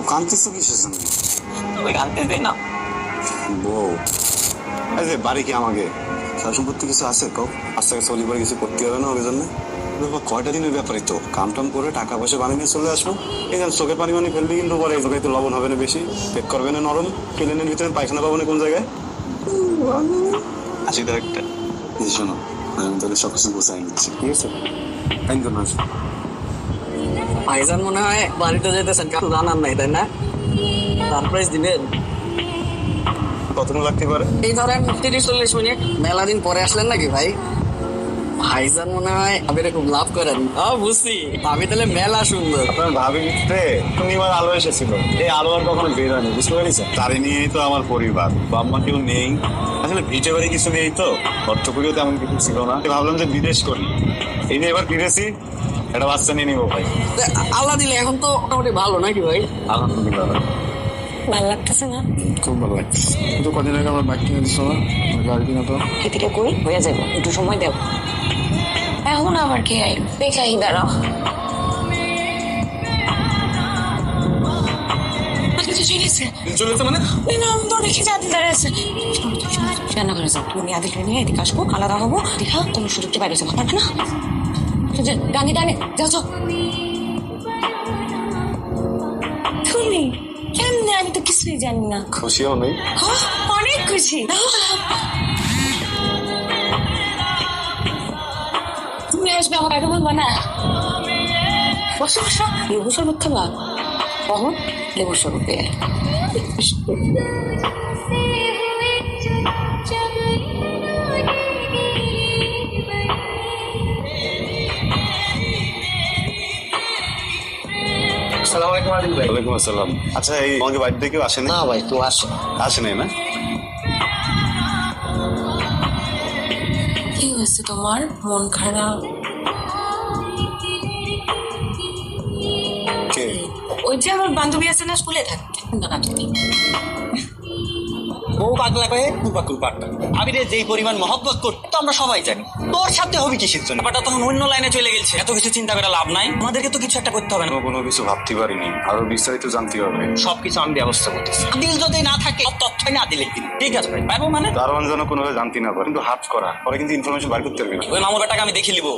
কাঁদতেছো কিসের জন্য? তুমি কাঁদতে দে না। বউ এই যে বাড়ি কি আমাকে সব সম্পত্তি কিছু আছে কও? আজ থেকে চলি করে কিছু করতে হবে না ওই জন্য। কয়টা দিনের ব্যাপারই তো, কাম টাম করে টাকা পয়সা বানিয়ে নিয়ে চলে আসবো। এখানে চোখের পানি মানি ফেলবি, কিন্তু পরে এই জায়গায় তো লবণ হবে না বেশি, পেট করবে না নরম, প্লেনের ভিতরে পায়খানা পাবো না কোন জায়গায়। আসি তো একটা শোনো, আমি তাহলে সব কিছু গোছাই নিচ্ছি, ঠিক আছে? একদম আসো। ভাইজান মনে হয় বাড়িতে যেতেছেন, কারণ জানার নাই তাই না? সারপ্রাইজ দিবেন। কতক্ষণ লাগতে পারে? এই ধরেন 30-40 মিনিট। মেলা দিন পরে আসলেন নাকি ভাই? ভাইজান মনে হয় আবিরে খুব লাভ করেন। বুঝছি, আমি তাহলে মেলা সুন্দর। আপনার ভাবি মিত্রে পূর্ণিমার আলো এসেছিল, এই আলো আর কখনো বের হয়নি, বুঝতে পেরেছেন? তারই নিয়েই তো আমার পরিবার, বাম্মা কেউ নেই, আসলে ভিটে বাড়ি কিছু নেই তো, অর্থকরীও তেমন কিছু ছিল না, ভাবলাম যে বিদেশ করি। এই নিয়ে এবার ফিরেছি, একটা বাচ্চা নিয়ে নিবো ভাই। আল্লাহ দিলে এখন তো মোটামুটি ভালো নাকি ভাই? আলহামদুলিল্লাহ ভালো লাগতেছে না? খুব ভালো লাগছে। কিন্তু কদিন আগে আমার বাইক কিনে দিচ্ছ না, গাড়ি কিনা তো। খেতিটা করি হয়ে যাবে, একটু সময় দেব। এখন আবার কে আইল? দেখাই দাঁড়াও। চলেছে মানে না আমি তো দেখি যে আদিল দাঁড়িয়ে আছে। রান্না করে যাও, তুমি আদিলকে নিয়ে এদিকে আসবো, আলাদা হবো, দেখা কোনো সুযোগটা বাইরে যাবো, পারবে না? ডানে ডানে যাও যাও। তুমি কেমনে? আমি তো কিছুই জানি না। খুশিও নেই। অনেক খুশি। তুমি আসবে, আমার আগে বলবা না। বসো বসো, লেবু শরবত খাবা? কখন? লেবু শরবতে আসসালামু আলাইকুম আদিল ভাই। ওয়ালাইকুম আসসালাম। আচ্ছা, এই আমাকে বাড়িতে কেউ আসেনি? না ভাই, তো আসো। আসে নাই না? কি হয়েছে তোমার? মন খারাপ? কে? ওই যে আমার বান্ধবী আছে না, স্কুলে থাকতে না তুমি? বউ পাগলা কয়ে কুপাকুর পাট্টা। আবিরে যেই পরিমাণ মহব্বত করতো তো আমরা সবাই জানি, তোর সাথে হবে কিসের জন্য? ব্যাপারটা তখন অন্য লাইনে চলে গেছে। এত কিছু চিন্তা করে লাভ নাই, আমাদেরকে তো কিছু একটা করতে হবে না। কোনো কিছু ভাবতে পারিনি, আরো বিস্তারিত জানতে হবে। সবকিছু আমি ব্যবস্থা করতেছি। আদিল যদি না থাকে সব তথ্যই না আদিলের দিন। ঠিক আছে ভাই, পাইবো মানে দারোয়ান যেন কোনোভাবে জানতে না পারে, কিন্তু হাত করা পরে কিন্তু ইনফরমেশন বার করতে পারবি না। ওই মামুর টাকা আমি দেখে নিবো।